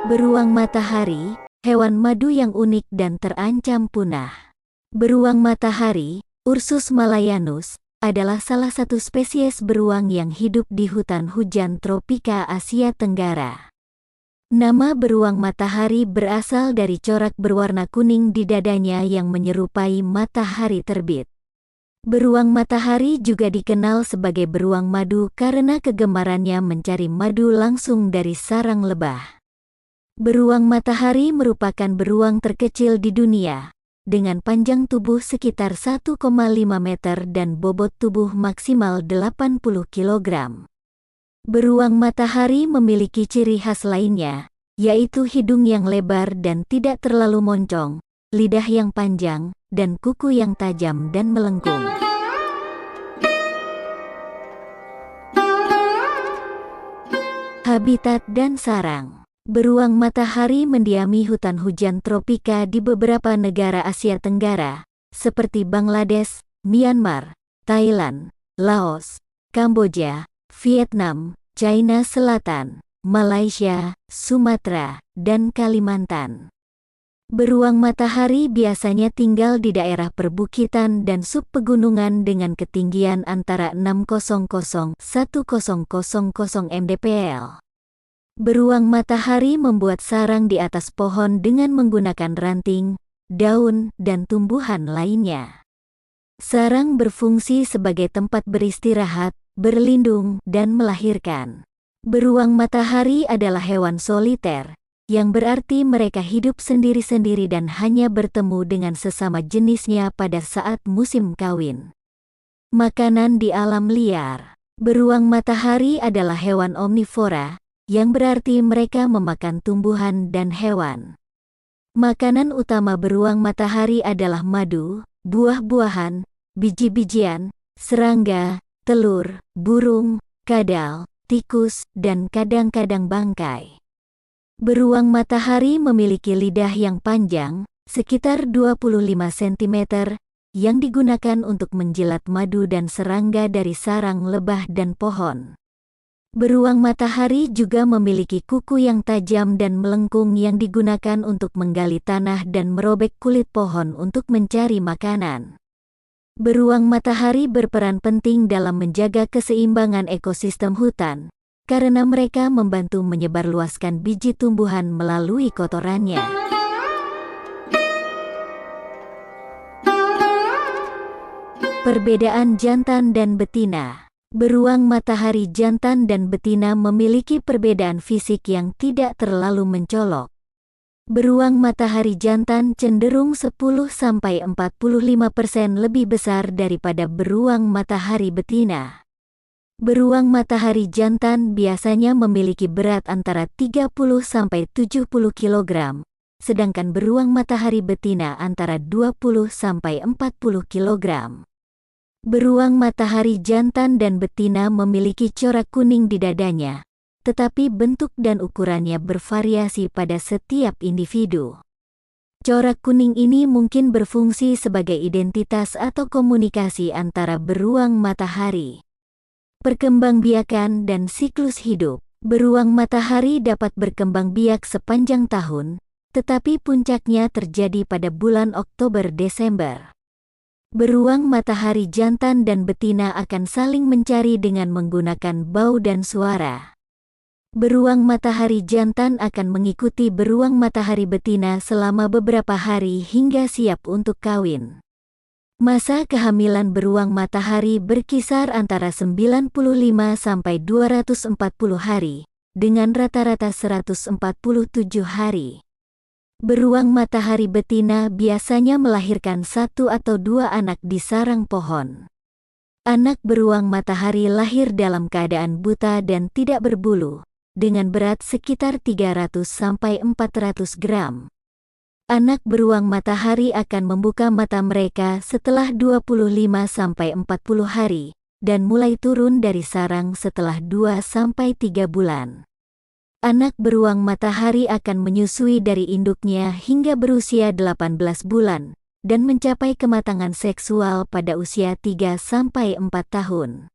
Beruang matahari, hewan madu yang unik dan terancam punah. Beruang matahari, Ursus malayanus, adalah salah satu spesies beruang yang hidup di hutan hujan tropika Asia Tenggara. Nama beruang matahari berasal dari corak berwarna kuning di dadanya yang menyerupai matahari terbit. Beruang matahari juga dikenal sebagai beruang madu karena kegemarannya mencari madu langsung dari sarang lebah. Beruang matahari merupakan beruang terkecil di dunia, dengan panjang tubuh sekitar 1,5 meter dan bobot tubuh maksimal 80 kg. Beruang matahari memiliki ciri khas lainnya, yaitu hidung yang lebar dan tidak terlalu moncong, lidah yang panjang, dan kuku yang tajam dan melengkung. Habitat dan sarang. Beruang matahari mendiami hutan hujan tropika di beberapa negara Asia Tenggara, seperti Bangladesh, Myanmar, Thailand, Laos, Kamboja, Vietnam, China Selatan, Malaysia, Sumatera, dan Kalimantan. Beruang matahari biasanya tinggal di daerah perbukitan dan subpegunungan dengan ketinggian antara 600–1000 mdpl. Beruang matahari membuat sarang di atas pohon dengan menggunakan ranting, daun, dan tumbuhan lainnya. Sarang berfungsi sebagai tempat beristirahat, berlindung, dan melahirkan. Beruang matahari adalah hewan soliter, yang berarti mereka hidup sendiri-sendiri dan hanya bertemu dengan sesama jenisnya pada saat musim kawin. Makanan di alam liar. Beruang matahari adalah hewan omnivora, yang berarti mereka memakan tumbuhan dan hewan. Makanan utama beruang matahari adalah madu, buah-buahan, biji-bijian, serangga, telur, burung, kadal, tikus, dan kadang-kadang bangkai. Beruang matahari memiliki lidah yang panjang, sekitar 25 cm, yang digunakan untuk menjilat madu dan serangga dari sarang lebah dan pohon. Beruang matahari juga memiliki kuku yang tajam dan melengkung yang digunakan untuk menggali tanah dan merobek kulit pohon untuk mencari makanan. Beruang matahari berperan penting dalam menjaga keseimbangan ekosistem hutan, karena mereka membantu menyebarluaskan biji tumbuhan melalui kotorannya. Perbedaan jantan dan betina. Beruang matahari jantan dan betina memiliki perbedaan fisik yang tidak terlalu mencolok. Beruang matahari jantan cenderung 10–45% lebih besar daripada beruang matahari betina. Beruang matahari jantan biasanya memiliki berat antara 30–70 kg, sedangkan beruang matahari betina antara 20–40 kg. Beruang matahari jantan dan betina memiliki corak kuning di dadanya, tetapi bentuk dan ukurannya bervariasi pada setiap individu. Corak kuning ini mungkin berfungsi sebagai identitas atau komunikasi antara beruang matahari. Perkembangbiakan dan siklus hidup. Beruang matahari dapat berkembang biak sepanjang tahun, tetapi puncaknya terjadi pada bulan Oktober-Desember. Beruang matahari jantan dan betina akan saling mencari dengan menggunakan bau dan suara. Beruang matahari jantan akan mengikuti beruang matahari betina selama beberapa hari hingga siap untuk kawin. Masa kehamilan beruang matahari berkisar antara 95–240 hari, dengan rata-rata 147 hari. Beruang matahari betina biasanya melahirkan 1 atau 2 anak di sarang pohon. Anak beruang matahari lahir dalam keadaan buta dan tidak berbulu, dengan berat sekitar 300–400 gram. Anak beruang matahari akan membuka mata mereka setelah 25–40 hari, dan mulai turun dari sarang setelah 2–3 bulan. Anak beruang matahari akan menyusui dari induknya hingga berusia 18 bulan, dan mencapai kematangan seksual pada usia 3–4 tahun.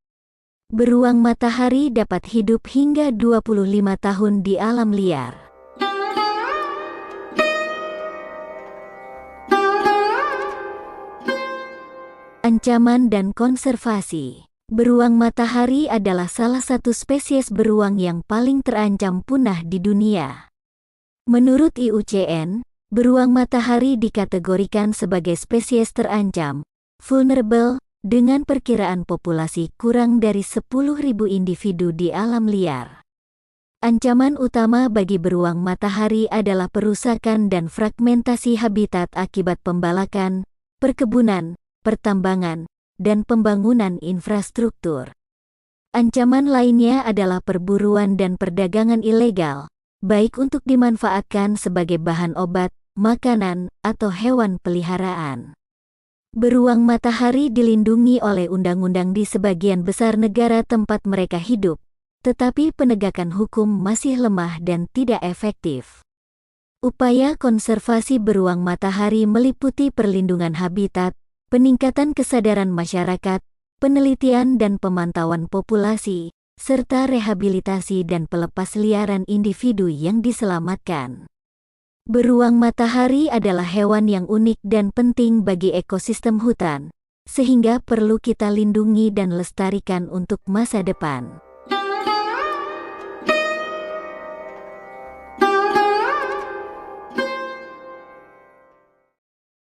Beruang matahari dapat hidup hingga 25 tahun di alam liar. Ancaman dan konservasi. Beruang matahari adalah salah satu spesies beruang yang paling terancam punah di dunia. Menurut IUCN, beruang matahari dikategorikan sebagai spesies terancam, vulnerable, dengan perkiraan populasi kurang dari 10.000 individu di alam liar. Ancaman utama bagi beruang matahari adalah perusakan dan fragmentasi habitat akibat pembalakan, perkebunan, pertambangan, dan pembangunan infrastruktur. Ancaman lainnya adalah perburuan dan perdagangan ilegal, baik untuk dimanfaatkan sebagai bahan obat, makanan, atau hewan peliharaan. Beruang matahari dilindungi oleh undang-undang di sebagian besar negara tempat mereka hidup, tetapi penegakan hukum masih lemah dan tidak efektif. Upaya konservasi beruang matahari meliputi perlindungan habitat, peningkatan kesadaran masyarakat, penelitian dan pemantauan populasi, serta rehabilitasi dan pelepasliaran individu yang diselamatkan. Beruang matahari adalah hewan yang unik dan penting bagi ekosistem hutan, sehingga perlu kita lindungi dan lestarikan untuk masa depan.